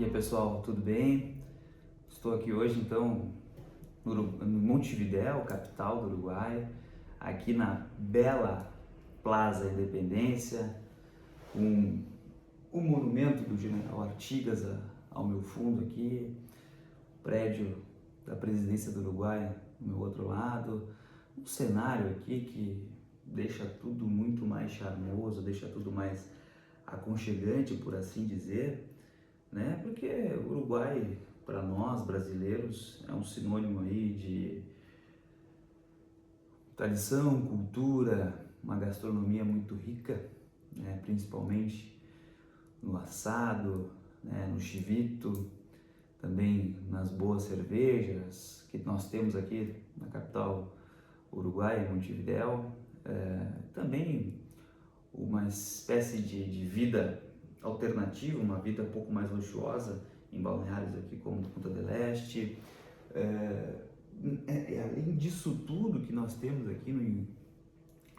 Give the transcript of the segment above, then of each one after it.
aí pessoal, tudo bem? Estou aqui hoje então no Montevidéu, capital do Uruguai, aqui na bela Plaza Independência, com o monumento do General Artigas ao meu fundo aqui, prédio da presidência do Uruguai no meu outro lado, um cenário aqui que deixa tudo muito mais charmoso, deixa tudo mais aconchegante, por assim dizer, né? Porque o Uruguai, para nós brasileiros, é um sinônimo aí de tradição, cultura, uma gastronomia muito rica, né? Principalmente no assado, né? No chivito, também nas boas cervejas que nós temos aqui na capital uruguaia, Montevidéu, também uma espécie de vida alternativa, uma vida um pouco mais luxuosa em balneários aqui como Punta del Este. Além disso tudo que nós temos aqui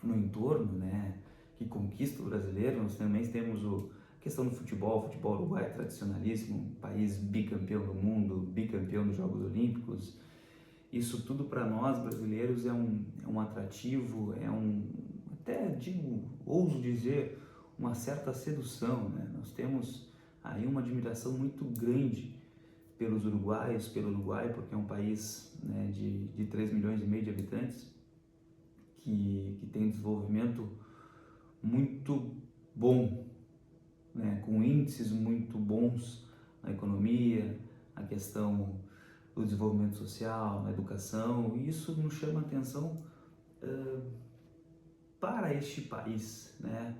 no entorno, né, que conquista o brasileiro, nós também temos a questão do futebol. O futebol uruguai é tradicionalíssimo, um país bicampeão do mundo, bicampeão dos Jogos Olímpicos. Isso tudo para nós brasileiros é um atrativo, até digo, ouso dizer, uma certa sedução, né? Nós temos aí uma admiração muito grande pelos uruguaios, pelo Uruguai, porque é um país, né, de 3 milhões e meio de habitantes, que tem um desenvolvimento muito bom, né, com índices muito bons na economia, na questão do desenvolvimento social, na educação, e isso nos chama a atenção para este país, né?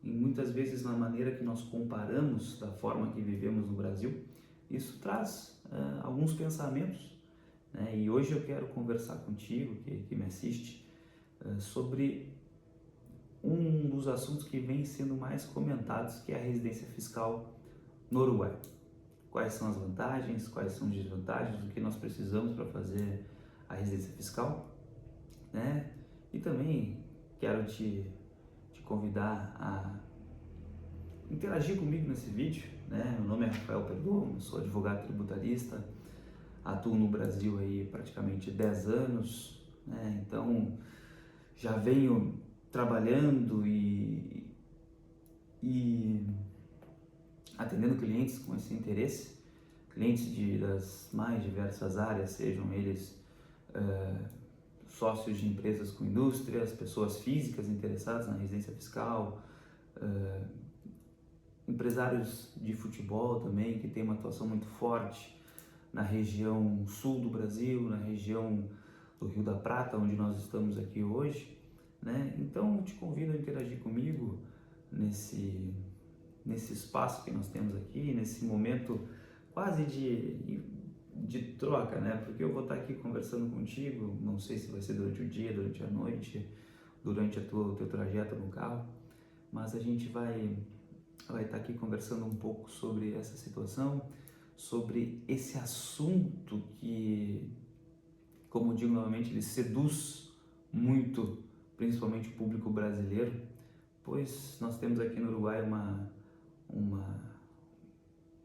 E muitas vezes na maneira que nós comparamos da forma que vivemos no Brasil, isso traz alguns pensamentos, né? E hoje eu quero conversar contigo, que me assiste, sobre um dos assuntos que vem sendo mais comentados, que é a residência fiscal no Uruguai. Quais são as vantagens, quais são as desvantagens, o que nós precisamos para fazer a residência fiscal, né? E também quero te convidar a interagir comigo nesse vídeo, né? Meu nome é Rafael Perdomo, sou advogado tributarista, atuo no Brasil aí praticamente 10 anos, né? Então já venho trabalhando e atendendo clientes com esse interesse, clientes das mais diversas áreas, sejam eles sócios de empresas com indústrias, pessoas físicas interessadas na residência fiscal, empresários de futebol também, que tem uma atuação muito forte na região sul do Brasil, na região do Rio da Prata, onde nós estamos aqui hoje, né? Então eu te convido a interagir comigo nesse espaço que nós temos aqui, nesse momento quase de troca, né? Porque eu vou estar aqui conversando contigo, não sei se vai ser durante o dia, durante a noite, durante o teu trajeto no carro, mas a gente vai estar aqui conversando um pouco sobre essa situação, sobre esse assunto que, como eu digo novamente, ele seduz muito, principalmente o público brasileiro, pois nós temos aqui no Uruguai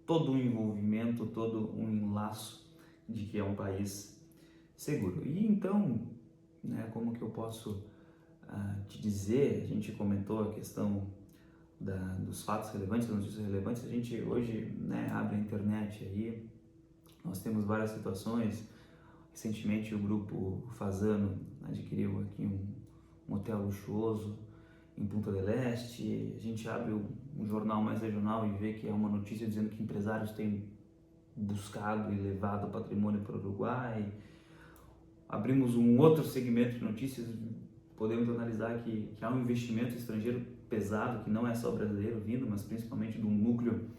todo um envolvimento, todo um enlaço de que é um país seguro. E então, né, como que eu posso te dizer, a gente comentou a questão dos fatos relevantes, das notícias relevantes, a gente hoje, né, abre a internet aí, nós temos várias situações. Recentemente o grupo Fasano adquiriu aqui um hotel luxuoso em Punta del Este. A gente abre um jornal mais regional e vê que é uma notícia dizendo que empresários têm buscado e levado patrimônio para o Uruguai. Abrimos um outro segmento de notícias, podemos analisar que há um investimento estrangeiro pesado, que não é só brasileiro vindo, mas principalmente de um núcleo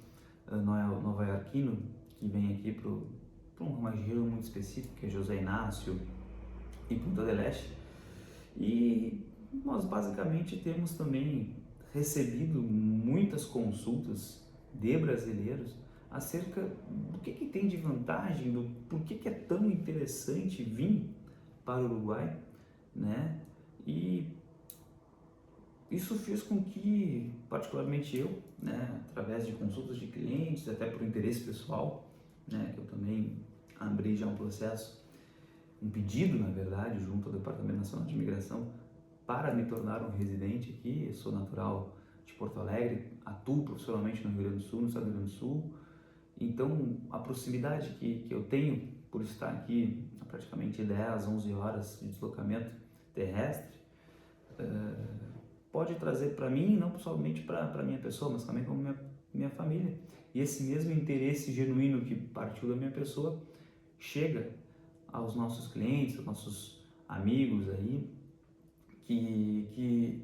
nova-iorquino, que vem aqui para uma região muito específica, que é José Inácio e Punta del Este. E nós basicamente temos também recebido muitas consultas de brasileiros acerca do que tem de vantagem, do por que é tão interessante vir para o Uruguai, né? E isso fez com que, particularmente eu, né, através de consultas de clientes, até por interesse pessoal, né, que eu também abri já um processo, um pedido, na verdade, junto ao Departamento Nacional de Imigração, para me tornar um residente aqui. Eu sou natural de Porto Alegre, atuo profissionalmente no Rio Grande do Sul, no estado do Rio Grande do Sul. Então, a proximidade que eu tenho por estar aqui a praticamente 10, 11 horas de deslocamento terrestre, pode trazer para mim, não somente para minha pessoa, mas também para minha família. E esse mesmo interesse genuíno que partiu da minha pessoa chega aos nossos clientes, aos nossos amigos aí, que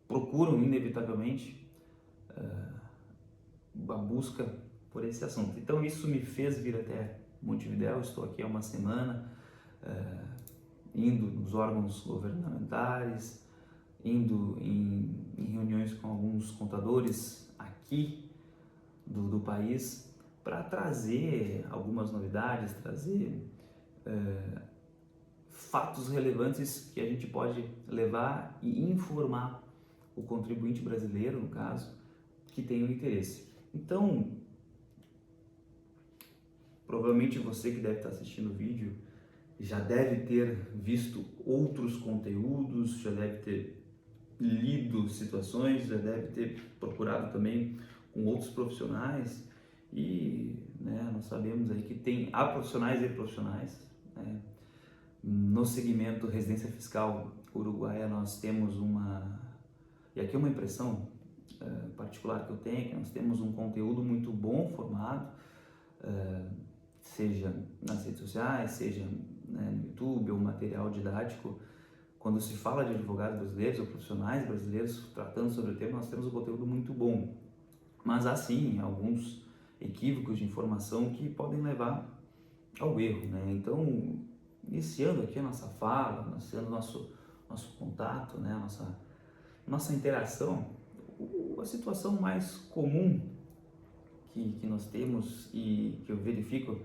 procuram inevitavelmente a busca por esse assunto. Então isso me fez vir até Montevidéu. Estou aqui há uma semana, indo nos órgãos governamentais, indo em reuniões com alguns contadores aqui do país, para trazer algumas novidades, trazer fatos relevantes que a gente pode levar e informar o contribuinte brasileiro, no caso, que tem o interesse. Então, provavelmente você que deve estar assistindo o vídeo já deve ter visto outros conteúdos, já deve ter lido situações, já deve ter procurado também com outros profissionais e, né, nós sabemos aí que há profissionais e profissionais, né? No segmento residência fiscal uruguaia nós temos e aqui é uma impressão particular que eu tenho, que nós temos um conteúdo muito bom formado, seja nas redes sociais, seja, né, no YouTube ou material didático. Quando se fala de advogados brasileiros ou profissionais brasileiros tratando sobre o tema, nós temos um conteúdo muito bom. Mas há sim alguns equívocos de informação que podem levar ao erro, né? Então, iniciando aqui a nossa fala, iniciando o nosso contato, né, nossa interação, a situação mais comum que nós temos e que eu verifico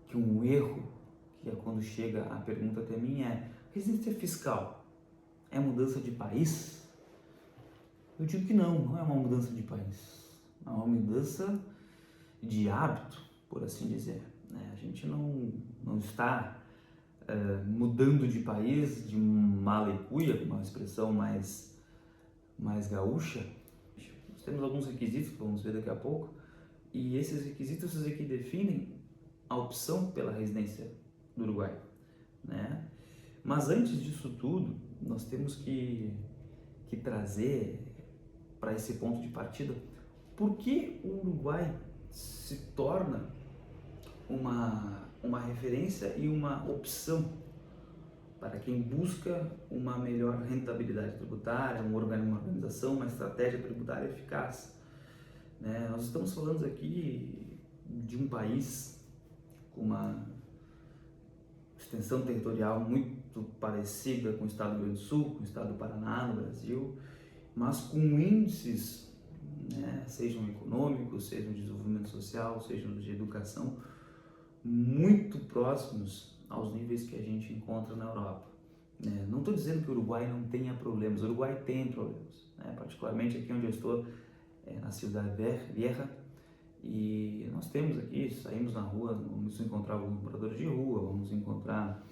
que um erro, que é quando chega a pergunta até mim, é: residência fiscal é mudança de país? Eu digo que não é uma mudança de país, é uma mudança de hábito, por assim dizer, né? A gente não está mudando de país de mala e cuia, uma expressão mais gaúcha. Nós temos alguns requisitos que vamos ver daqui a pouco, e esses requisitos aqui definem a opção pela residência do Uruguai, né? Mas antes disso tudo, nós temos que trazer para esse ponto de partida por que o Uruguai se torna uma referência e uma opção para quem busca uma melhor rentabilidade tributária, uma organização, uma estratégia tributária eficaz, né? Nós estamos falando aqui de um país com uma extensão territorial muito parecida com o estado do Rio Grande do Sul, com o estado do Paraná, no Brasil, mas com índices, né, sejam econômicos, sejam de desenvolvimento social, sejam de educação, muito próximos aos níveis que a gente encontra na Europa, né? Não estou dizendo que o Uruguai não tenha problemas, o Uruguai tem problemas, né? Particularmente aqui onde eu estou, na Ciudad Vieja, e nós temos aqui, saímos na rua, vamos encontrar alguns moradores de rua, vamos encontrar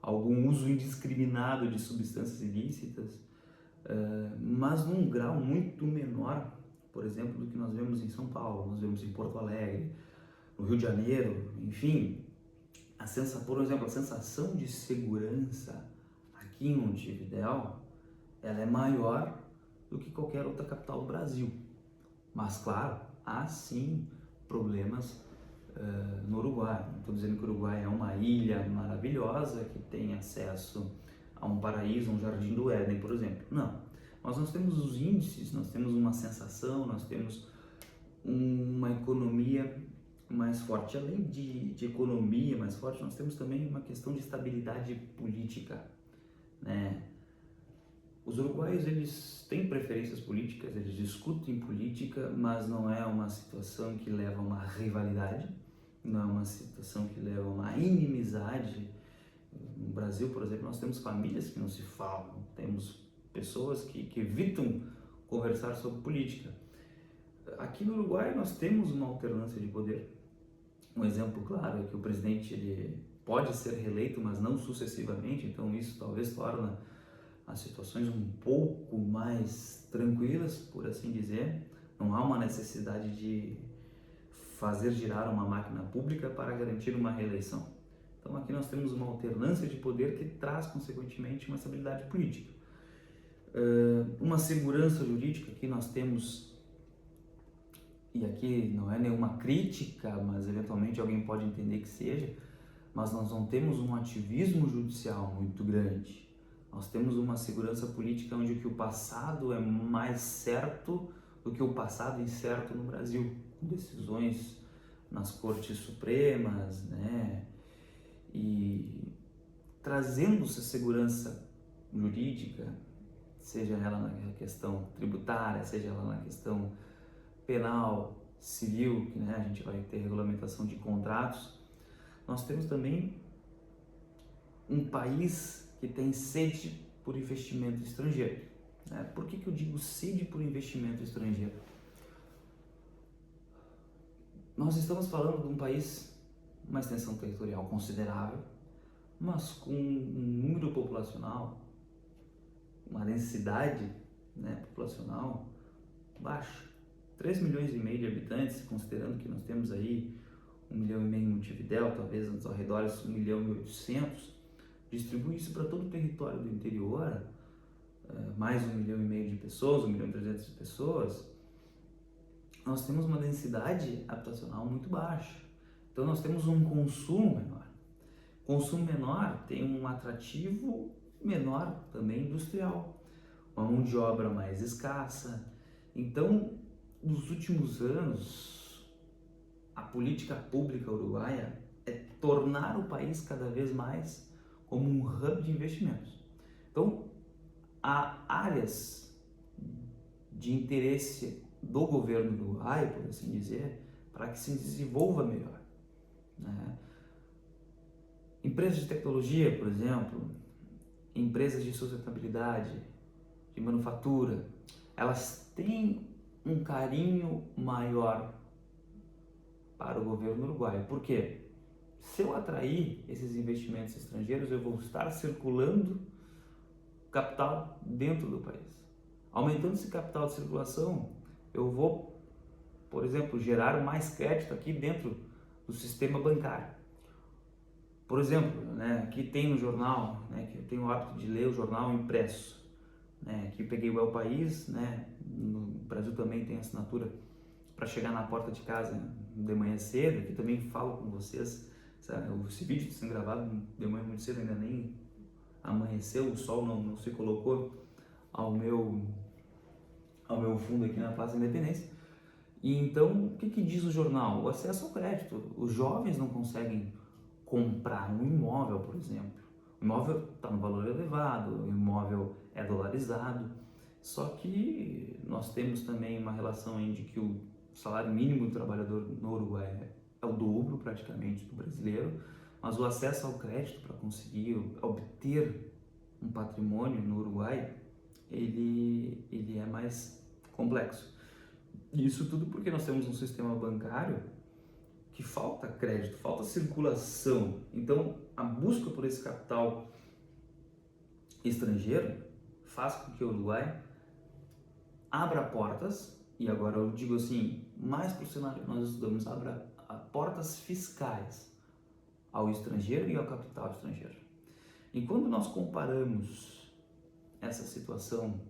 algum uso indiscriminado de substâncias ilícitas, mas num grau muito menor, por exemplo, do que nós vemos em São Paulo, nós vemos em Porto Alegre, no Rio de Janeiro, enfim. Por exemplo, a sensação de segurança aqui em Montevidéu, ela é maior do que qualquer outra capital do Brasil. Mas, claro, há sim problemas no Uruguai. Não estou dizendo que o Uruguai é uma ilha maravilhosa que tem acesso a um paraíso, um jardim do Éden, por exemplo. Não. Mas nós temos os índices, nós temos uma sensação, nós temos uma economia mais forte. Além de economia mais forte, nós temos também uma questão de estabilidade política, né? Os uruguaios, eles têm preferências políticas, eles discutem política, mas não é uma situação que leva a uma rivalidade, não é uma situação que leva a uma inimizade. No Brasil, por exemplo, nós temos famílias que não se falam, temos pessoas que evitam conversar sobre política. Aqui no Uruguai nós temos uma alternância de poder. Um exemplo claro é que o presidente ele pode ser reeleito, mas não sucessivamente, então isso talvez torna as situações um pouco mais tranquilas, por assim dizer. Não há uma necessidade de fazer girar uma máquina pública para garantir uma reeleição. Então aqui nós temos uma alternância de poder que traz consequentemente uma estabilidade política. Uma segurança jurídica que nós temos, e aqui não é nenhuma crítica, mas eventualmente alguém pode entender que seja, mas nós não temos um ativismo judicial muito grande. Nós temos uma segurança política onde o passado é mais certo do que o passado incerto no Brasil, com decisões nas cortes supremas, né? E trazendo essa segurança jurídica, seja ela na questão tributária, seja ela na questão penal, civil, que né, a gente vai ter regulamentação de contratos, nós temos também um país que tem sede por investimento estrangeiro. Né? Por que eu digo sede por investimento estrangeiro? Nós estamos falando de um país, uma extensão territorial considerável, mas com um número populacional, uma densidade populacional baixa. 3 milhões e meio de habitantes, considerando que nós temos aí 1,5 milhão em Montevidéu, talvez nos arredores 1,8 milhão, distribui isso para todo o território do interior, mais 1,5 milhão de pessoas, 1,3 milhão de pessoas, nós temos uma densidade habitacional muito baixa. Então nós temos um consumo menor. Consumo menor tem um atrativo menor também industrial, uma mão de obra mais escassa. Então, nos últimos anos, a política pública uruguaia é tornar o país cada vez mais como um hub de investimentos. Então, há áreas de interesse do governo uruguaio, por assim dizer, para que se desenvolva melhor. Né? Empresas de tecnologia, por exemplo, empresas de sustentabilidade, de manufatura, elas têm um carinho maior para o governo uruguaio. Por quê? Se eu atrair esses investimentos estrangeiros, eu vou estar circulando capital dentro do país. Aumentando esse capital de circulação, eu vou, por exemplo, gerar mais crédito aqui dentro do sistema bancário. Por exemplo, aqui tem no jornal, que eu tenho o hábito de ler o jornal impresso. Aqui eu peguei o El País, no Brasil também tem assinatura para chegar na porta de casa de manhã cedo. Aqui também falo com vocês, esse vídeo está sendo gravado de manhã muito cedo, ainda nem amanheceu, o sol não se colocou ao meu fundo aqui na Praça da Independência. E então, o que diz o jornal? O acesso ao crédito. Os jovens não conseguem comprar um imóvel, por exemplo. O imóvel está no valor elevado, o imóvel é dolarizado, só que nós temos também uma relação de que o salário mínimo do trabalhador no Uruguai é o dobro praticamente do brasileiro, mas o acesso ao crédito para conseguir obter um patrimônio no Uruguai, ele é mais complexo. Isso tudo porque nós temos um sistema bancário que falta crédito, falta circulação. Então, a busca por esse capital estrangeiro faz com que o Uruguai abra portas, e agora eu digo assim, mais para o cenário que nós estudamos, abra portas fiscais ao estrangeiro e ao capital estrangeiro. E quando nós comparamos essa situação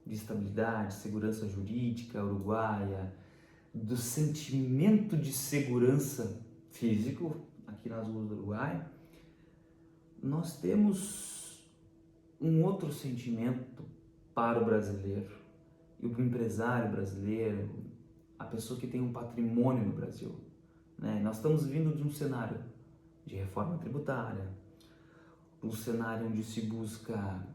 de estabilidade, segurança jurídica uruguaia, do sentimento de segurança físico aqui nas ruas do Uruguai, nós temos um outro sentimento para o brasileiro e o empresário brasileiro, a pessoa que tem um patrimônio no Brasil. Nós estamos vindo de um cenário de reforma tributária, um cenário onde se busca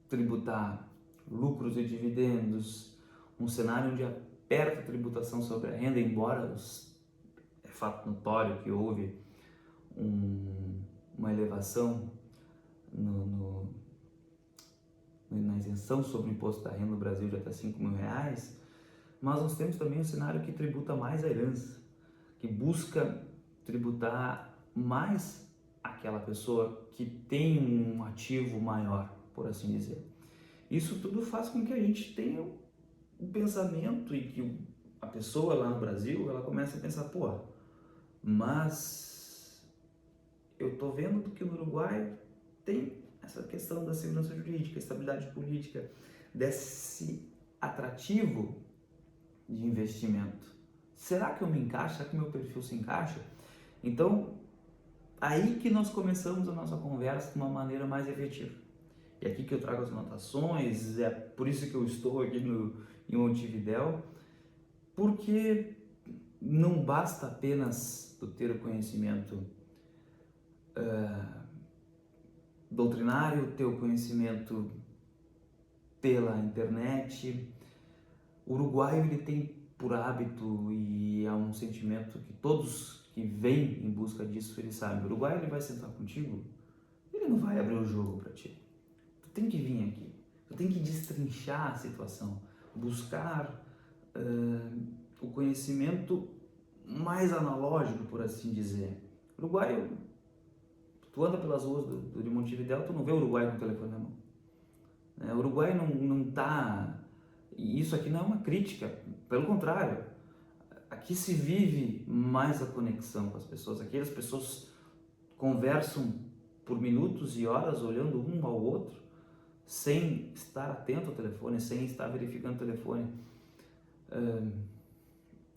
tributar lucros e dividendos, um cenário onde aperta a tributação sobre a renda, embora é fato notório que houve uma elevação isenção sobre o imposto da renda no Brasil de até R$ 5.000, mas nós temos também um cenário que tributa mais a herança, que busca tributar mais aquela pessoa que tem um ativo maior, por assim dizer. Isso tudo faz com que a gente tenha um pensamento e que a pessoa lá no Brasil, ela começa a pensar, pô, mas eu tô vendo que no Uruguai tem essa questão da segurança jurídica, estabilidade política, desse atrativo de investimento. Será que eu me encaixo? Será que o meu perfil se encaixa? Então, aí que nós começamos a nossa conversa de uma maneira mais efetiva. E aqui que eu trago as anotações, é por isso que eu estou aqui em Montevidéu, porque não basta apenas tu ter o conhecimento doutrinário, ter o conhecimento pela internet. O uruguaio, ele tem por hábito, e é um sentimento que todos que vêm em busca disso, eles sabem, o uruguaio, ele vai sentar contigo, ele não vai abrir o jogo para ti. Tu tem que vir aqui, tu tem que destrinchar a situação, buscar o conhecimento mais analógico, por assim dizer. Uruguaio, tu anda pelas ruas de Montevidéu, tu não vê o uruguaio com o telefone na mão. O uruguaio não tá... E isso aqui não é uma crítica, pelo contrário. Aqui se vive mais a conexão com as pessoas. Aqui as pessoas conversam por minutos e horas olhando um ao outro, sem estar atento ao telefone, sem estar verificando o telefone.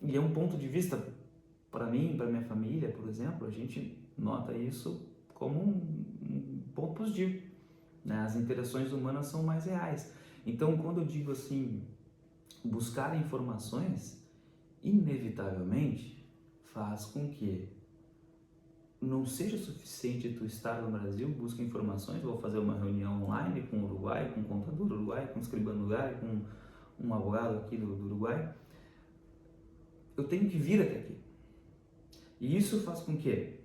E é um ponto de vista, para mim, para minha família, por exemplo, a gente nota isso como um ponto positivo, né? As interações humanas são mais reais. Então, quando eu digo assim, buscar informações, inevitavelmente faz com que não seja suficiente tu estar no Brasil, busca informações, vou fazer uma reunião online com o Uruguai, com um contador uruguai, com um escribano uruguai, com um advogado aqui do Uruguai. Eu tenho que vir até aqui. E isso faz com que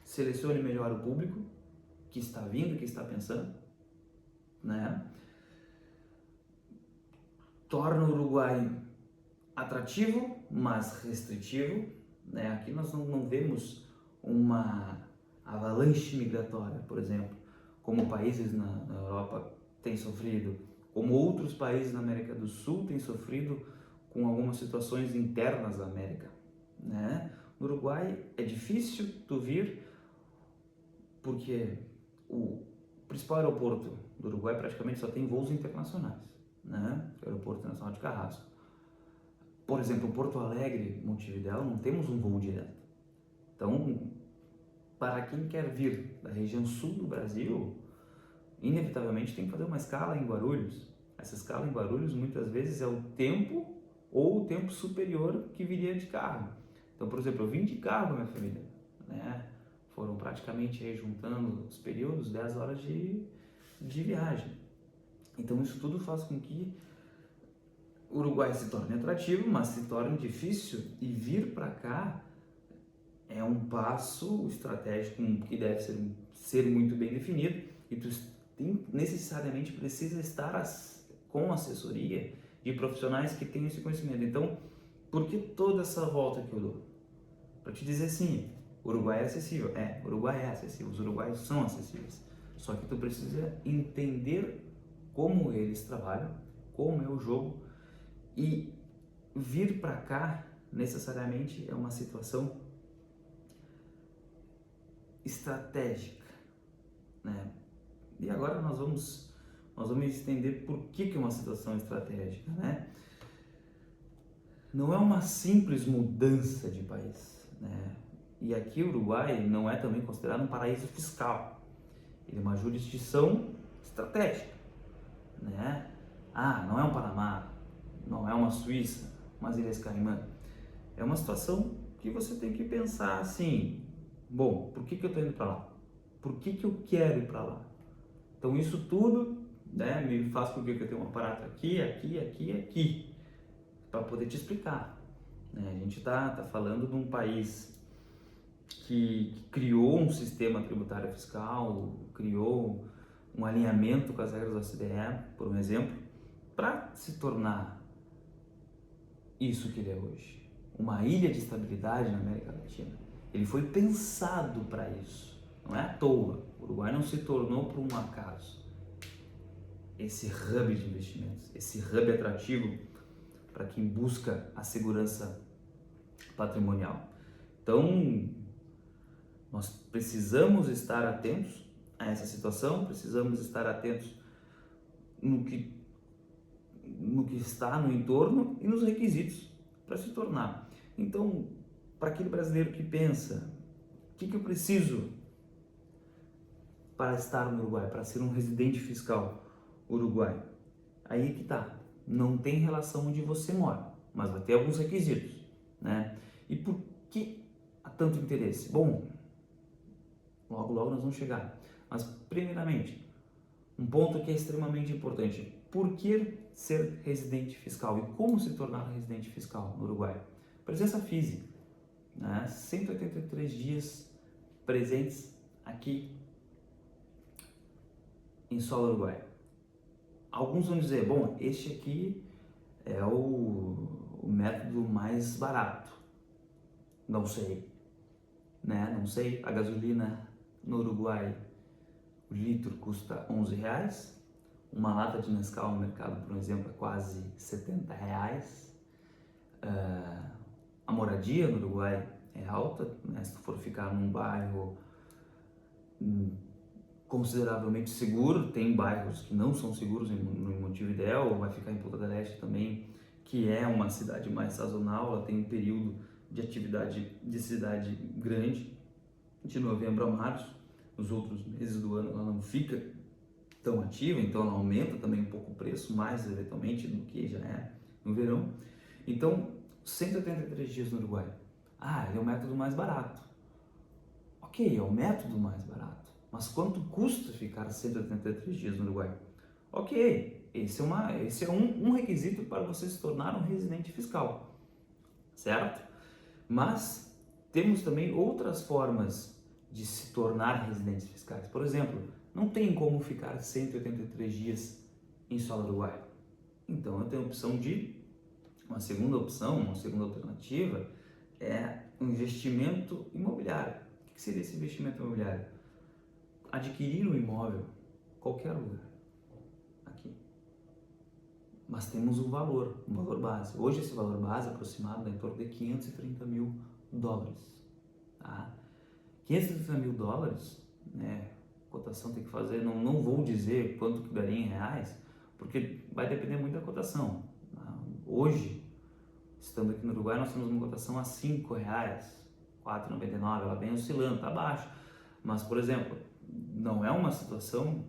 selecione melhor o público que está vindo, que está pensando, né? Torna o Uruguai atrativo, mas restritivo, né? Aqui nós não vemos uma avalanche migratória, por exemplo, como países na Europa têm sofrido, como outros países na América do Sul têm sofrido com algumas situações internas da América, né? No Uruguai é difícil tu vir, porque o principal aeroporto do Uruguai praticamente só tem voos internacionais, né? O Aeroporto Internacional de Carrasco. Por exemplo, Porto Alegre, Montevidéu, não temos um voo direto. Então, para quem quer vir da região sul do Brasil, inevitavelmente tem que fazer uma escala em Guarulhos. Essa escala em Guarulhos muitas vezes é o tempo ou o tempo superior que viria de carro. Então, por exemplo, eu vim de carro com a minha família, né? Foram praticamente aí, juntando os períodos, 10 horas de viagem. Então isso tudo faz com que o Uruguai se torne atrativo, mas se torne difícil, e vir para cá é um passo estratégico que deve ser muito bem definido, e tu necessariamente precisa estar com assessoria de profissionais que tenham esse conhecimento. Então, por que toda essa volta que eu dou? Para te dizer assim, o Uruguai é acessível. O Uruguai é acessível, os uruguaios são acessíveis. Só que tu precisa entender como eles trabalham, como é o jogo, e vir para cá necessariamente é uma situação estratégica, né? E agora nós vamos entender por que é uma situação estratégica, né? Não é uma simples mudança de país, né? E aqui o Uruguai não é também considerado um paraíso fiscal. Ele é uma jurisdição estratégica, né? Não é um Panamá, não é uma Suíça, umas Ilhas Caimã. É uma situação que você tem que pensar assim, bom, por que eu estou indo para lá? Por que eu quero ir para lá? Então isso tudo, né, me faz com que eu tenha um aparato aqui, para poder te explicar, né? A gente tá falando de um país que criou um sistema tributário fiscal, criou um alinhamento com as regras da OCDE, por um exemplo, para se tornar isso que ele é hoje, uma ilha de estabilidade na América Latina. Ele foi pensado para isso, não é à toa. O Uruguai não se tornou por um acaso esse hub de investimentos, esse hub atrativo para quem busca a segurança patrimonial. Então, nós precisamos estar atentos a essa situação, precisamos estar atentos no que está no entorno e nos requisitos para se tornar. Então, para aquele brasileiro que pensa, o que eu preciso para estar no Uruguai, para ser um residente fiscal uruguaio? Aí que tá, não tem relação onde você mora, mas vai ter alguns requisitos, né? E por que há tanto interesse? Bom, logo nós vamos chegar, mas primeiramente, um ponto que é extremamente importante: por que ser residente fiscal e como se tornar residente fiscal no Uruguai? Presença física, né? 183 dias presentes aqui em solo uruguaio. Alguns vão dizer, bom, este aqui é o método mais barato. Não sei, né? Não sei. A gasolina no Uruguai, o litro custa R$11. Uma lata de Nescau no mercado, por exemplo, é quase R$70. A moradia no Uruguai é alta, né? Se tu for ficar num bairro consideravelmente seguro, tem bairros que não são seguros no Montevidéu, ou vai ficar em Punta del Este também, que é uma cidade mais sazonal, ela tem um período de atividade de cidade grande, de novembro a março. Nos outros meses do ano ela não fica tão ativa, então ela aumenta também um pouco o preço, mais eventualmente do que já é no verão. Então, 183 dias no Uruguai. Ele é o método mais barato. Ok, é o método mais barato. Mas quanto custa ficar 183 dias no Uruguai? Ok, esse é um requisito para você se tornar um residente fiscal, certo? Mas temos também outras formas de se tornar residentes fiscais. Por exemplo, não tem como ficar 183 dias em solo uruguaio. Então eu tenho a opção uma segunda alternativa é um investimento imobiliário. O que seria esse investimento imobiliário? Adquirir um imóvel, qualquer lugar, aqui. Mas temos um valor base. Hoje esse valor base é aproximado em torno de $530 mil, tá? $530 mil, né? Cotação tem que fazer, não vou dizer quanto que daria em reais, porque vai depender muito da cotação. Hoje, estando aqui no Uruguai, nós temos uma cotação a R$5, R$4,99, ela vem oscilando, está abaixo. Mas, por exemplo, não é uma situação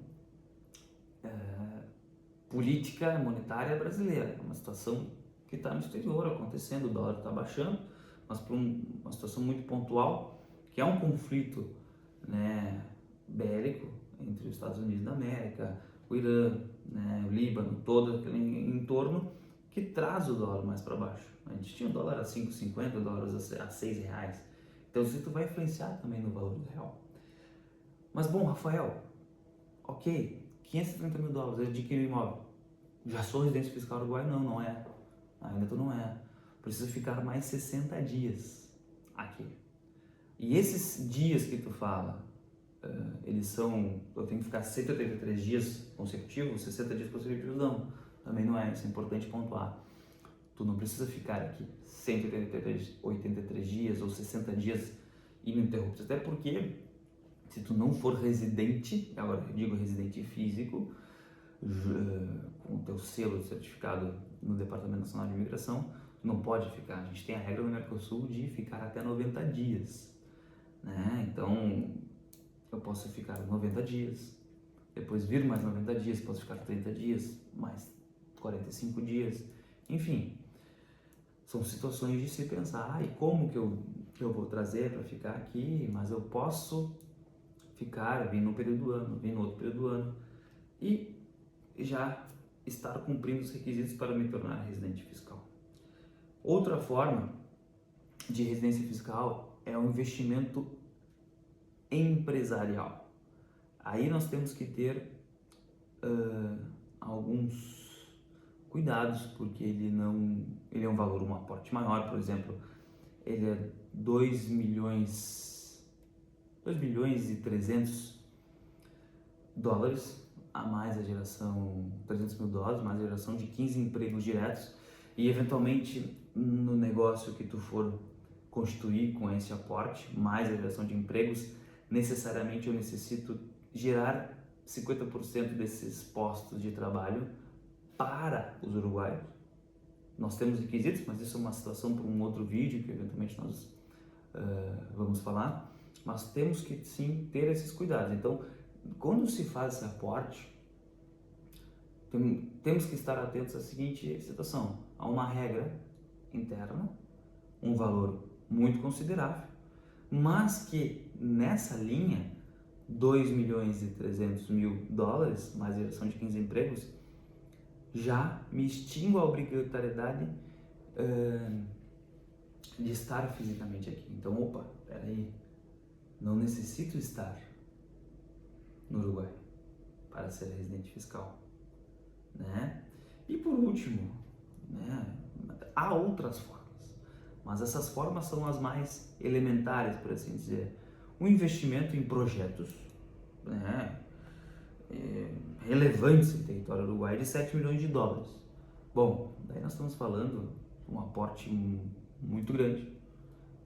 política monetária brasileira, é uma situação que está no exterior acontecendo, o dólar está baixando, mas por uma situação muito pontual, que é um conflito, né, bélico entre os Estados Unidos da América, o Irã, né, o Líbano, todo aquele entorno que traz o dólar mais para baixo. A gente tinha o dólar a 5,50, o dólar a R$6. Então isso vai influenciar também no valor do real. Mas bom, Rafael, ok, $530 mil, eu adquiri um imóvel. Já sou residente fiscal uruguaio? Não é. Ainda tu não é. Precisa ficar mais 60 dias aqui. E esses dias que tu fala, eu tenho que ficar 183 dias consecutivos, 60 dias consecutivos? Não, também não é, isso é importante pontuar. Tu não precisa ficar aqui 183 dias ou 60 dias ininterruptos, até porque se tu não for residente, agora eu digo residente físico, com o teu selo de certificado no Departamento Nacional de Imigração, tu não pode ficar. A gente tem a regra no Mercosul de ficar até 90 dias, né? Então, eu posso ficar 90 dias, depois vir mais 90 dias, posso ficar 30 dias, mais 45 dias, enfim. São situações de se pensar, e como que eu vou trazer para ficar aqui, mas eu posso ficar, vir num período do ano, vir no outro período do ano, e já estar cumprindo os requisitos para me tornar residente fiscal. Outra forma de residência fiscal é o investimento empresarial. Aí nós temos que ter alguns cuidados, porque ele é um valor, um aporte maior, por exemplo, ele é 2 milhões e 300 dólares, a mais a geração, 300 mil dólares, mais a geração de 15 empregos diretos, e eventualmente no negócio que tu for constituir com esse aporte, mais a geração de empregos, necessariamente eu necessito gerar 50% desses postos de trabalho para os uruguaios. Nós temos requisitos, mas isso é uma situação para um outro vídeo que eventualmente nós vamos falar, mas temos que sim ter esses cuidados. Então, quando se faz esse aporte, temos que estar atentos à seguinte situação: há uma regra interna, um valor muito considerável, mas que nessa linha, 2 milhões e 300 mil dólares, mais a geração de 15 empregos, já me extingo a obrigatoriedade de estar fisicamente aqui. Então, opa, peraí, não necessito estar no Uruguai para ser residente fiscal, né? E por último, né, há outras formas, mas essas formas são as mais elementares, por assim dizer. O investimento em projetos, né, relevantes no território uruguaio de 7 milhões de dólares. Bom, daí nós estamos falando de um aporte muito grande,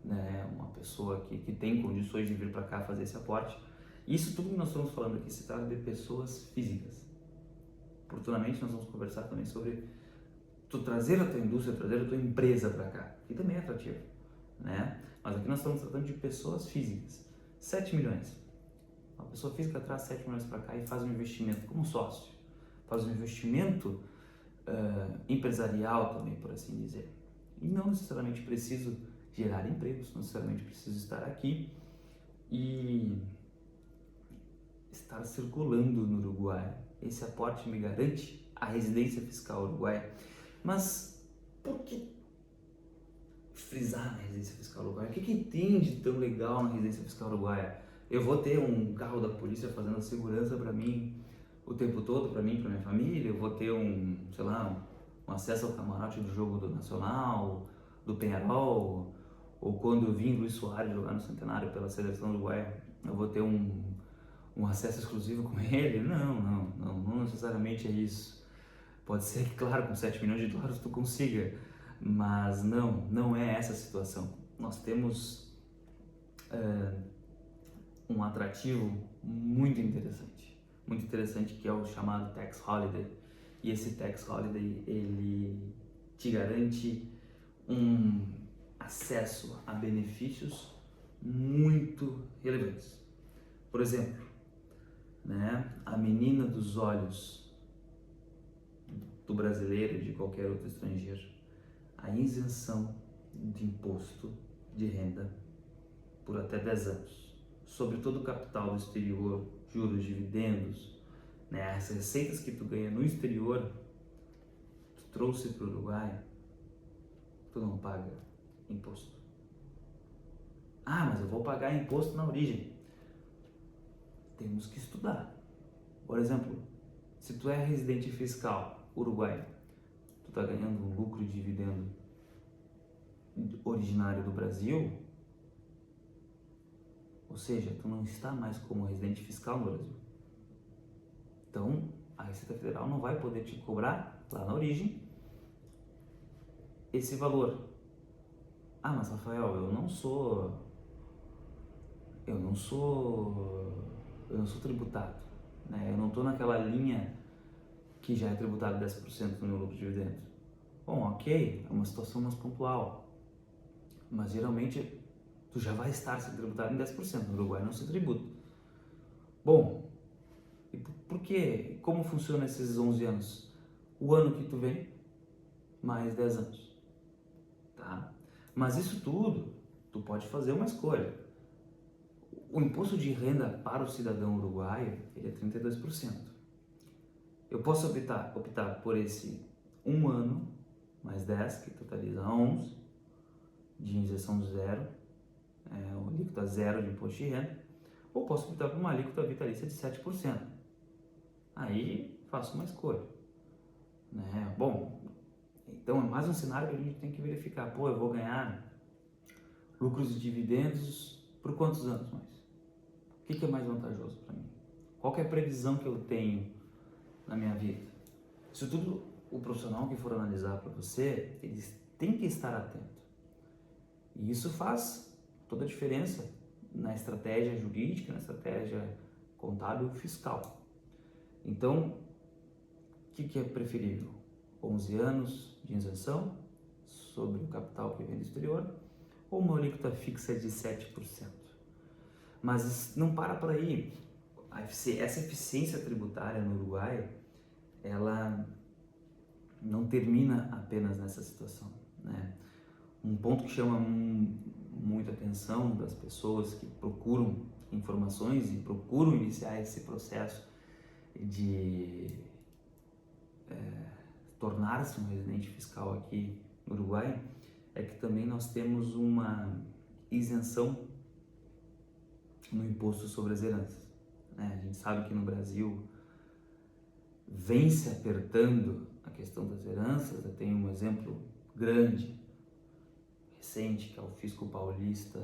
né? Uma pessoa que tem condições de vir para cá fazer esse aporte. Isso tudo que nós estamos falando aqui se trata de pessoas físicas. Oportunamente nós vamos conversar também sobre tu trazer a tua indústria, trazer a tua empresa para cá, que também é atrativo, né? Mas aqui nós estamos tratando de pessoas físicas. 7 milhões. Uma pessoa física traz 7 milhões para cá e faz um investimento como sócio. Faz um investimento empresarial também, por assim dizer. E não necessariamente preciso gerar empregos, não necessariamente preciso estar aqui e estar circulando no Uruguai. Esse aporte me garante a residência fiscal uruguaia. Mas por que frisar na residência fiscal uruguaia? O que tem de tão legal na residência fiscal uruguaia? Eu vou ter um carro da polícia fazendo segurança para mim o tempo todo, para mim e para minha família. Eu vou ter um acesso ao camarote do jogo do Nacional, do Peñarol, ou quando eu vim Luiz Soares jogar no Centenário pela seleção uruguaia, eu vou ter um acesso exclusivo com ele? Não necessariamente é isso. Pode ser que, claro, com 7 milhões de dólares tu consiga, mas não é essa a situação. Nós temos um atrativo muito interessante, que é o chamado Tax Holiday. E esse Tax Holiday, ele te garante um acesso a benefícios muito relevantes. Por exemplo, né, a menina dos olhos do brasileiro e de qualquer outro estrangeiro, a isenção de imposto de renda por até 10 anos, sobre todo o capital do exterior, juros, dividendos, né, as receitas que tu ganha no exterior, tu trouxe para o Uruguai, tu não paga imposto. Ah, mas eu vou pagar imposto na origem. Temos que estudar. Por exemplo, se tu é residente fiscal uruguaio, tu está ganhando um lucro de dividendo originário do Brasil, ou seja, tu não está mais como residente fiscal no Brasil. Então, a Receita Federal não vai poder te cobrar lá na origem esse valor. Ah, mas Rafael, eu não sou tributado, né? Eu não estou naquela linha que já é tributado 10% no meu lucro de dividendos. Bom, ok, é uma situação mais pontual, mas geralmente tu já vai estar sendo tributado em 10%, no Uruguai não se tributa. Bom, e por quê? Como funciona esses 11 anos? O ano que tu vem, mais 10 anos, tá? Mas isso tudo, tu pode fazer uma escolha. O imposto de renda para o cidadão uruguaio, ele é 32%. Eu posso optar por esse 1 ano, mais 10, que totaliza 11, de isenção zero, uma alíquota zero de imposto de renda, ou posso optar por uma alíquota vitalícia de 7%. Aí faço uma escolha, né? Bom, então é mais um cenário que a gente tem que verificar. Pô, eu vou ganhar lucros e dividendos por quantos anos mais? O que é mais vantajoso para mim? Qual que é a previsão que eu tenho na minha vida? Isso tudo, o profissional que for analisar para você, eles têm que estar atento. E isso faz toda a diferença na estratégia jurídica, na estratégia contábil e fiscal. Então, o que é preferível? 11 anos de isenção sobre o capital que vem do exterior ou uma alíquota fixa de 7%. Mas não para por aí. Essa eficiência tributária no Uruguai, ela não termina apenas nessa situação, né? Um ponto que chama muita atenção das pessoas que procuram informações e procuram iniciar esse processo de tornar-se um residente fiscal aqui no Uruguai é que também nós temos uma isenção no imposto sobre as heranças, né? A gente sabe que no Brasil vem se apertando a questão das heranças. Eu tenho um exemplo grande, recente, que é o fisco paulista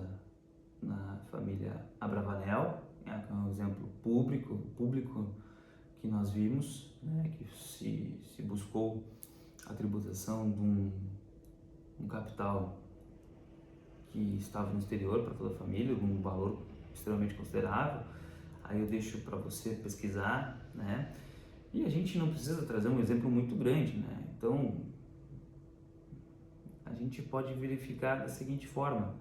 na família Abravanel, é um exemplo público que nós vimos, né, que se buscou a tributação de um capital que estava no exterior para toda a família, um valor extremamente considerável. Aí eu deixo para você pesquisar, né? E a gente não precisa trazer um exemplo muito grande, né? Então, a gente pode verificar da seguinte forma: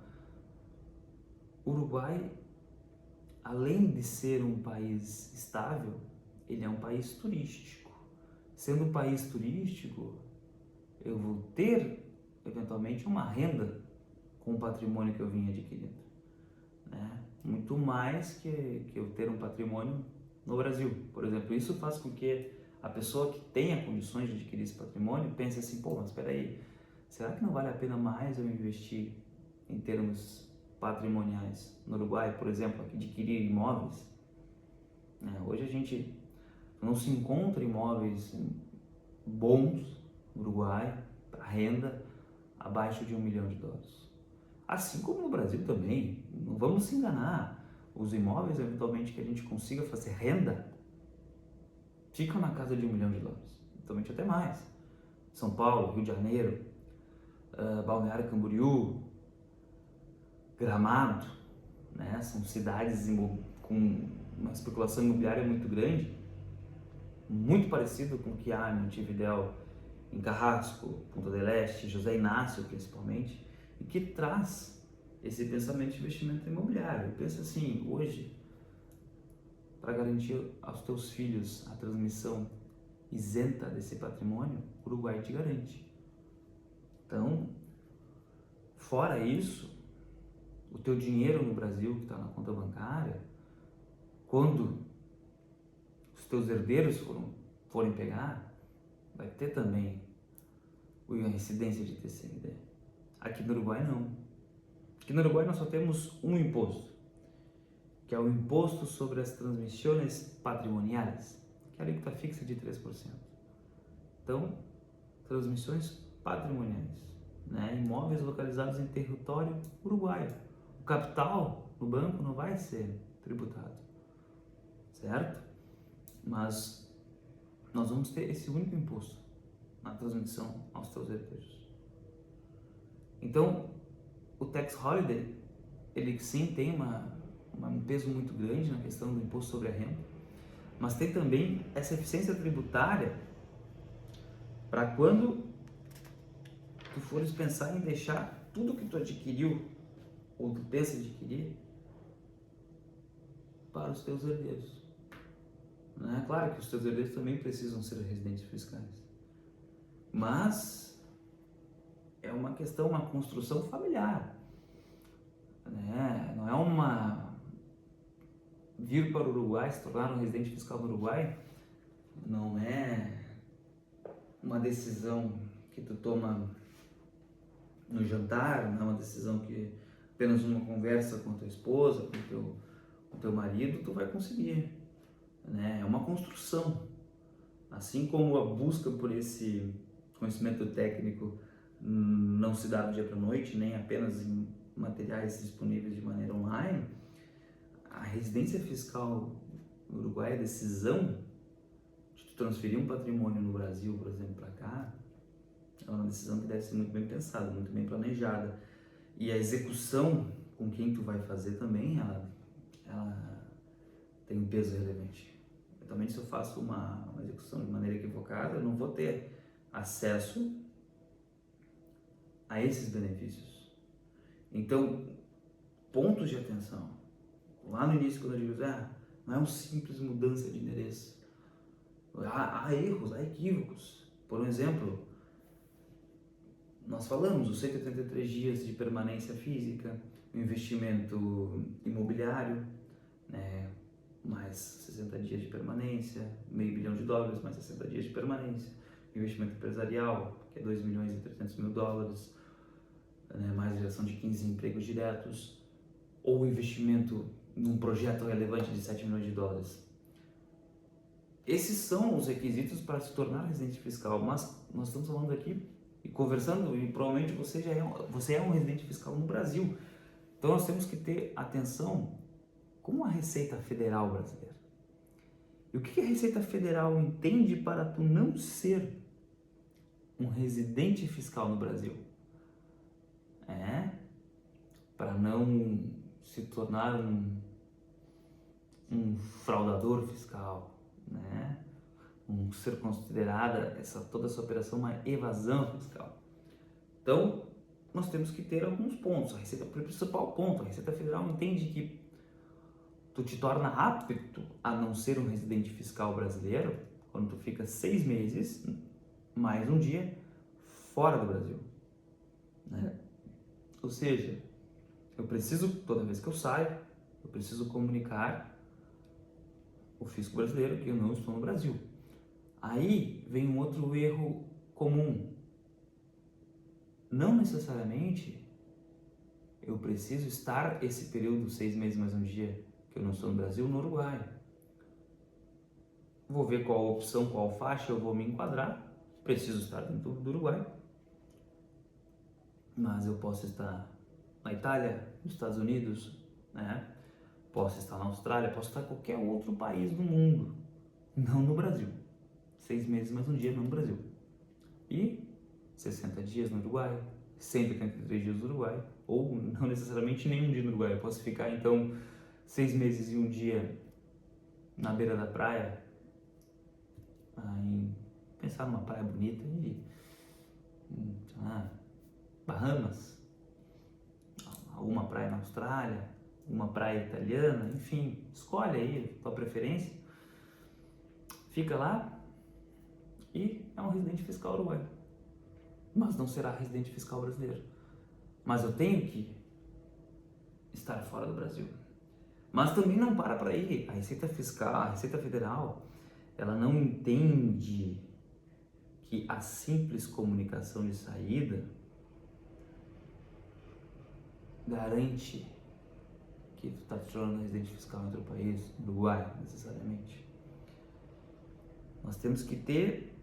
o Uruguai, além de ser um país estável, ele é um país turístico. Sendo um país turístico, eu vou ter, eventualmente, uma renda com o patrimônio que eu vim adquirindo, né? Muito mais que eu ter um patrimônio no Brasil, por exemplo. Isso faz com que a pessoa que tenha condições de adquirir esse patrimônio pense assim: pô, mas espera aí, será que não vale a pena mais eu investir em termos patrimoniais no Uruguai, por exemplo, adquirir imóveis? Hoje a gente não se encontra imóveis bons no Uruguai para renda abaixo de $1 milhão. Assim como no Brasil também, não vamos se enganar, os imóveis eventualmente que a gente consiga fazer renda ficam na casa de $1 milhão, eventualmente até mais. São Paulo, Rio de Janeiro, Balneário Camboriú, Gramado, né? São cidades com uma especulação imobiliária muito grande, muito parecido com o que há em Montevidéu, em Carrasco, Punta del Este, José Inácio principalmente, e que traz esse pensamento de investimento imobiliário. Eu penso assim: hoje, para garantir aos teus filhos a transmissão isenta desse patrimônio, o Uruguai te garante. Então, fora isso, o teu dinheiro no Brasil que está na conta bancária, quando os teus herdeiros forem pegar, vai ter também a incidência de TCMD. Aqui no Uruguai não. Aqui no Uruguai nós só temos um imposto, que é o imposto sobre as transmissões patrimoniais, que é a alíquota fixa de 3%. Então, transmissões patrimoniais, né? Imóveis localizados em território uruguaio. O capital no banco não vai ser tributado, certo? Mas nós vamos ter esse único imposto na transmissão aos teus herdeiros. Então, o tax holiday, ele sim tem um peso muito grande na questão do imposto sobre a renda, mas tem também essa eficiência tributária para quando tu fores pensar em deixar tudo que tu adquiriu ou tu pensa adquirir para os teus herdeiros. Não é claro que os teus herdeiros também precisam ser residentes fiscais, mas é uma questão, uma construção familiar, né? Não é vir para o Uruguai, se tornar um residente fiscal no Uruguai, não é uma decisão que tu toma no jantar, não é uma decisão que apenas uma conversa com a tua esposa, com o teu marido, tu vai conseguir, né? É uma construção. Assim como a busca por esse conhecimento técnico não se dá do dia para a noite, nem apenas em materiais disponíveis de maneira online, a residência fiscal no Uruguai, a decisão de tu transferir um patrimônio no Brasil, por exemplo, para cá, é uma decisão que deve ser muito bem pensada, muito bem planejada. E a execução com quem tu vai fazer também, ela tem um peso relevante. Também se eu faço uma execução de maneira equivocada, eu não vou ter acesso a esses benefícios. Então, pontos de atenção. Lá no início, quando eu digo, não é uma simples mudança de endereço. Há erros, há equívocos. Por um exemplo, nós falamos os 183 dias de permanência física, o investimento imobiliário, né, mais 60 dias de permanência, $500 milhão, mais 60 dias de permanência, investimento empresarial, que é $2.300.000, né, mais geração de 15 empregos diretos, ou investimento num projeto relevante de $7 milhões. Esses são os requisitos para se tornar residente fiscal, mas nós estamos falando aqui e conversando, e provavelmente você é um residente fiscal no Brasil. Então nós temos que ter atenção com a Receita Federal brasileira. E o que a Receita Federal entende para tu não ser um residente fiscal no Brasil? Para não se tornar um fraudador fiscal, né? Ser considerada toda essa operação uma evasão fiscal. Então, nós temos que ter alguns pontos. O principal ponto, a Receita Federal entende que tu te torna apto a não ser um residente fiscal brasileiro quando tu fica 6 meses, mais um dia, fora do Brasil, né? Ou seja, eu preciso, toda vez que eu saio, eu preciso comunicar o fisco brasileiro que eu não estou no Brasil. Aí vem um outro erro comum. Não necessariamente eu preciso estar esse período, 6 meses mais um dia, que eu não estou no Brasil, no Uruguai. Vou ver qual opção, qual faixa eu vou me enquadrar. Preciso estar dentro do Uruguai. Mas eu posso estar na Itália, nos Estados Unidos, né? Posso estar na Austrália, posso estar em qualquer outro país do mundo, não no Brasil. 6 meses mais um dia, não no Brasil. E 60 dias no Uruguai, 183 dias no Uruguai, ou não necessariamente nenhum dia no Uruguai. Eu posso ficar, então, 6 meses e um dia na beira da praia, pensar numa praia bonita e Bahamas, uma praia na Austrália, uma praia italiana, enfim, escolhe aí a tua preferência, fica lá e é um residente fiscal uruguaio, mas não será residente fiscal brasileiro. Mas eu tenho que estar fora do Brasil. Mas também não para aí. A Receita Fiscal, a Receita Federal, ela não entende que a simples comunicação de saída garante que tu está te tornando residente fiscal em outro país, Uruguai, necessariamente. Nós temos que ter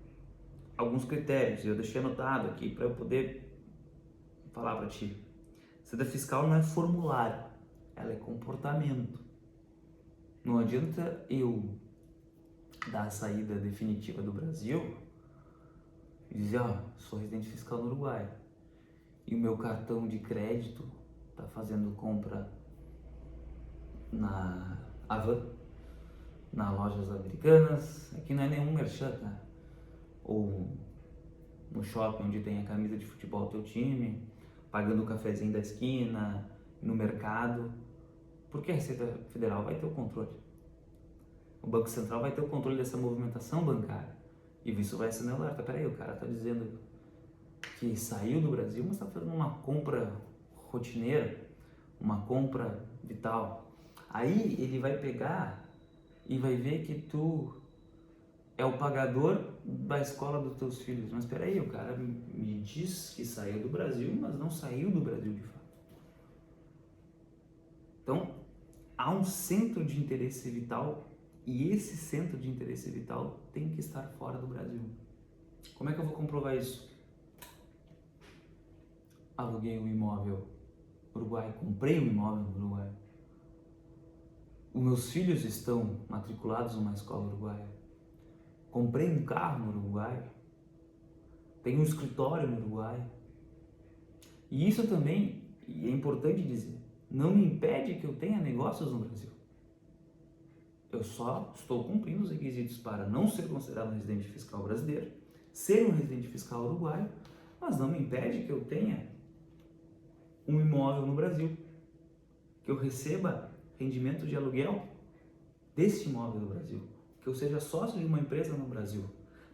alguns critérios, eu deixei anotado aqui para eu poder falar para ti. Receita fiscal não é formulário, ela é comportamento. Não adianta eu dar a saída definitiva do Brasil e dizer, sou residente fiscal no Uruguai e o meu cartão de crédito está fazendo compra na Havan, nas lojas americanas, aqui não é nenhum merchan, tá? Ou no shopping onde tem a camisa de futebol do teu time, pagando o cafezinho da esquina, no mercado, porque a Receita Federal vai ter o controle. O Banco Central vai ter o controle dessa movimentação bancária. E isso vai ser no alerta. Peraí, o cara está dizendo que saiu do Brasil, mas está fazendo uma compra rotineira, uma compra vital. Aí ele vai pegar e vai ver que tu é o pagador da escola dos teus filhos. Mas peraí, o cara me diz que saiu do Brasil, mas não saiu do Brasil de fato. Então, há um centro de interesse vital E esse centro de interesse vital tem que estar fora do Brasil. Como é que eu vou comprovar isso? Aluguei um imóvel no Uruguai, comprei um imóvel no Uruguai. Os meus filhos estão matriculados numa escola uruguaia. Comprei um carro no Uruguai. Tenho um escritório no Uruguai. E isso também, e é importante dizer, não me impede que eu tenha negócios no Brasil. Eu só estou cumprindo os requisitos para não ser considerado um residente fiscal brasileiro, ser um residente fiscal uruguaio, mas não me impede que eu tenha um imóvel no Brasil, que eu receba rendimento de aluguel desse imóvel no Brasil, que eu seja sócio de uma empresa no Brasil,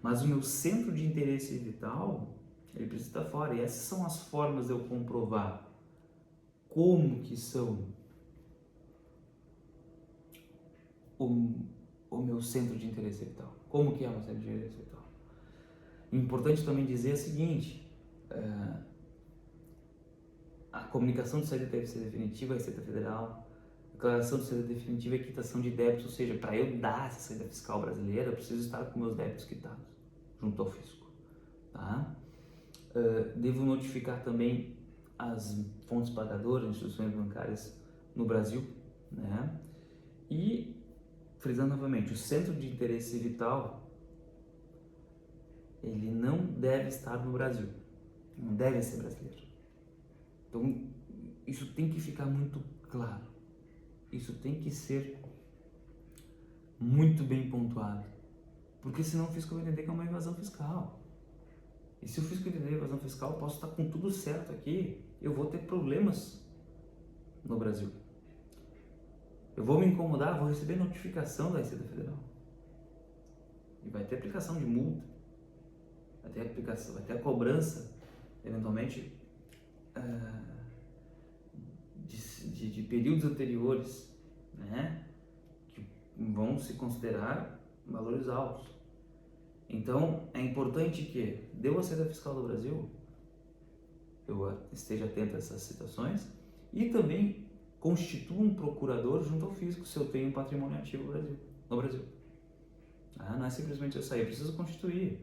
mas o meu centro de interesse vital, ele precisa estar fora. E essas são as formas de eu comprovar como que são o meu centro de interesse vital. Como que é o meu centro de interesse vital? Importante também dizer o seguinte, a comunicação de saída deve ser definitiva, a Receita Federal, declaração de saída definitiva e quitação de débitos, ou seja, para eu dar essa saída fiscal brasileira, eu preciso estar com meus débitos quitados junto ao fisco. Tá? Devo notificar também as fontes pagadoras, instituições bancárias no Brasil, né? E, frisando novamente, o centro de interesse vital, ele não deve estar no Brasil, não deve ser brasileiro. Então, isso tem que ficar muito claro, isso tem que ser muito bem pontuado, porque senão o fisco vai entender que é uma evasão fiscal. E se o fisco entender evasão fiscal, eu posso estar com tudo certo aqui, eu vou ter problemas no Brasil. Eu vou me incomodar, vou receber notificação da Receita Federal. E vai ter aplicação de multa, vai ter a cobrança, eventualmente, de períodos anteriores, né? Que vão se considerar valores altos. Então, é importante que, deu a saída fiscal do Brasil, eu esteja atento a essas situações e também constitua um procurador junto ao fisco se eu tenho um patrimônio ativo no Brasil. Não é simplesmente eu sair, eu preciso constituir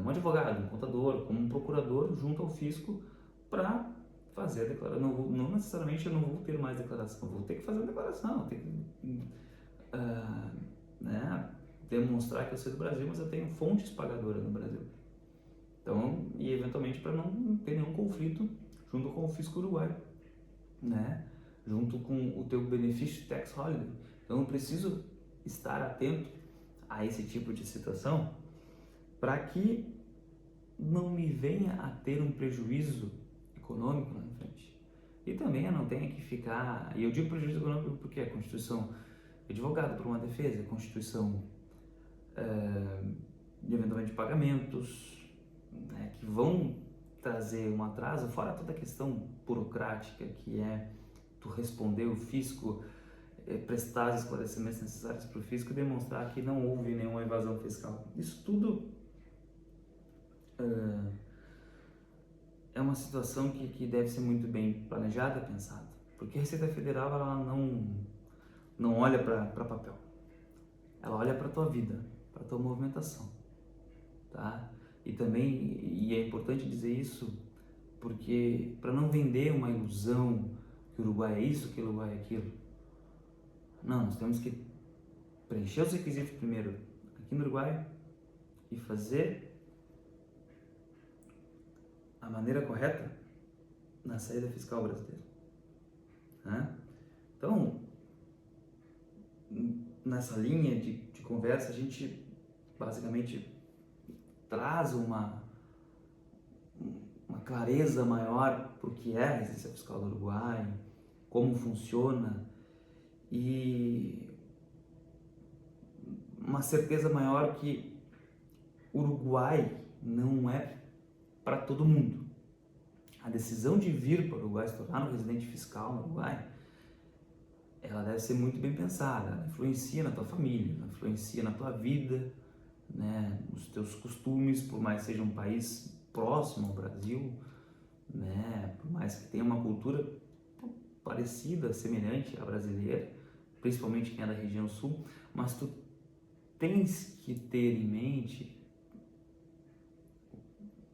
um advogado, um contador, como um procurador junto ao fisco para fazer a declaração. Não necessariamente eu não vou ter mais declaração, eu vou ter que fazer a declaração, vou ter que demonstrar que eu sou do Brasil, mas eu tenho fontes pagadoras no Brasil. Então, e eventualmente para não ter nenhum conflito junto com o fisco uruguaio, né? Junto com o teu benefício tax holiday. Então, eu preciso estar atento a esse tipo de situação para que não me venha a ter um prejuízo econômico lá na frente. E também eu não tenha que ficar... E eu digo prejuízo econômico porque a Constituição é advogado por uma defesa, a Constituição de eventualmente pagamentos, né, que vão trazer um atraso, fora toda a questão burocrática que é tu responder o fisco, prestar os esclarecimentos necessários para o fisco e demonstrar que não houve nenhuma evasão fiscal. Isso tudo é uma situação que deve ser muito bem planejada e pensada, porque a Receita Federal ela não olha para papel, ela olha para a tua vida, para a tua movimentação, tá? E também, e é importante dizer isso, porque para não vender uma ilusão que o Uruguai é isso, que o Uruguai é aquilo. Não, nós temos que preencher os requisitos primeiro aqui no Uruguai e fazer a maneira correta na saída fiscal brasileira. Né? Então, nessa linha de conversa, a gente basicamente traz uma clareza maior para o que é a residência fiscal do Uruguai, como funciona e uma certeza maior que o Uruguai não é para todo mundo. A decisão de vir para o Uruguai, se tornar um residente fiscal no Uruguai, ela deve ser muito bem pensada, ela influencia na tua família, ela influencia na tua vida, né, nos teus costumes, por mais que seja um país próximo ao Brasil, né, por mais que tenha uma cultura parecida, semelhante à brasileira, principalmente quem é da região sul, mas tu tens que ter em mente,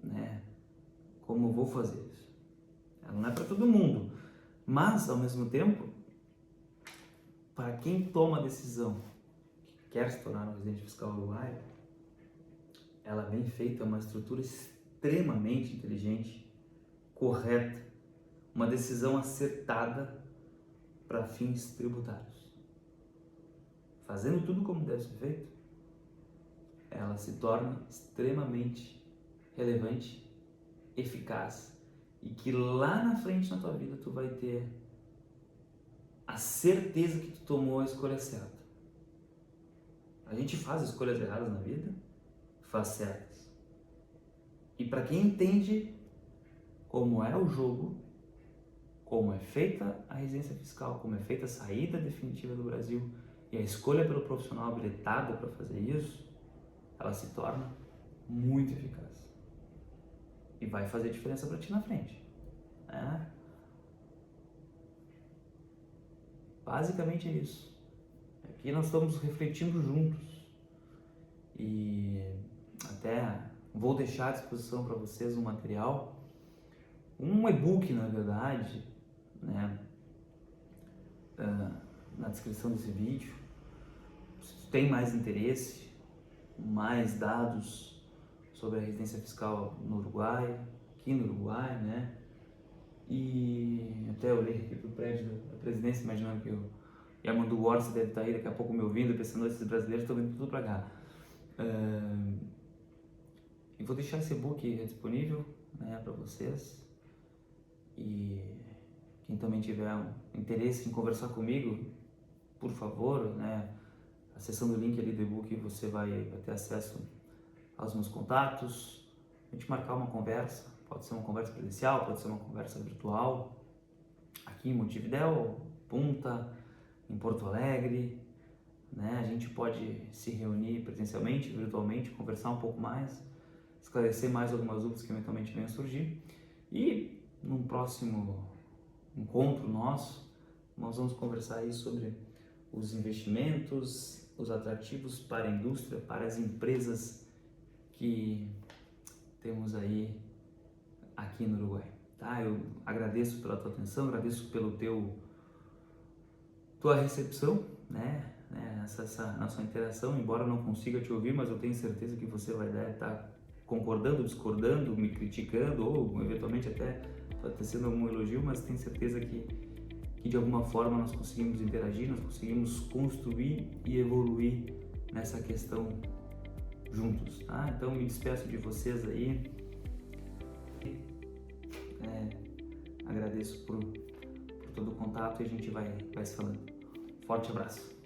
né, como eu vou fazer isso. Ela não é para todo mundo, mas ao mesmo tempo, para quem toma a decisão que quer se tornar um residente fiscal uruguaio, ela é bem feita, é uma estrutura extremamente inteligente, correta, uma decisão acertada para fins tributários. Fazendo tudo como deve ser feito, ela se torna extremamente relevante, eficaz, e que lá na frente na tua vida tu vai ter a certeza que tu tomou a escolha certa. A gente faz escolhas erradas na vida, faz certas. E para quem entende como é o jogo, como é feita a residência fiscal, como é feita a saída definitiva do Brasil e a escolha pelo profissional habilitado para fazer isso, ela se torna muito eficaz. E vai fazer diferença para ti na frente. Né? Basicamente é isso. Aqui nós estamos refletindo juntos. E até vou deixar à disposição para vocês um material, um e-book na verdade, né, na descrição desse vídeo. Se tem mais interesse, mais dados sobre a residência fiscal no Uruguai, aqui no Uruguai, né? E até eu olhei aqui pro prédio da presidência, imaginando que o Yamandu Orsi deve estar aí daqui a pouco me ouvindo, pensando, esses brasileiros estão vindo tudo para cá. E vou deixar esse e-book disponível, né, para vocês. E quem também tiver um interesse em conversar comigo, por favor, né, acessando o link ali do e-book, você vai ter acesso aos meus contatos, a gente marcar uma conversa, pode ser uma conversa presencial, pode ser uma conversa virtual, aqui em Montevidéu, Punta, em Porto Alegre, né? A gente pode se reunir presencialmente, virtualmente, conversar um pouco mais, esclarecer mais algumas dúvidas que eventualmente venham a surgir. E num próximo encontro nosso, nós vamos conversar aí sobre os investimentos, os atrativos para a indústria, para as empresas que temos aí aqui no Uruguai. Tá? Eu agradeço pela tua atenção, agradeço pelo tua recepção, né? Essa nossa interação, embora eu não consiga te ouvir, mas eu tenho certeza que você vai estar concordando, discordando, me criticando ou eventualmente até tecendo algum elogio, mas tenho certeza que de alguma forma nós conseguimos interagir, nós conseguimos construir e evoluir nessa questão juntos, tá? Então me despeço de vocês aí, agradeço por todo o contato e a gente vai se falando. Forte abraço!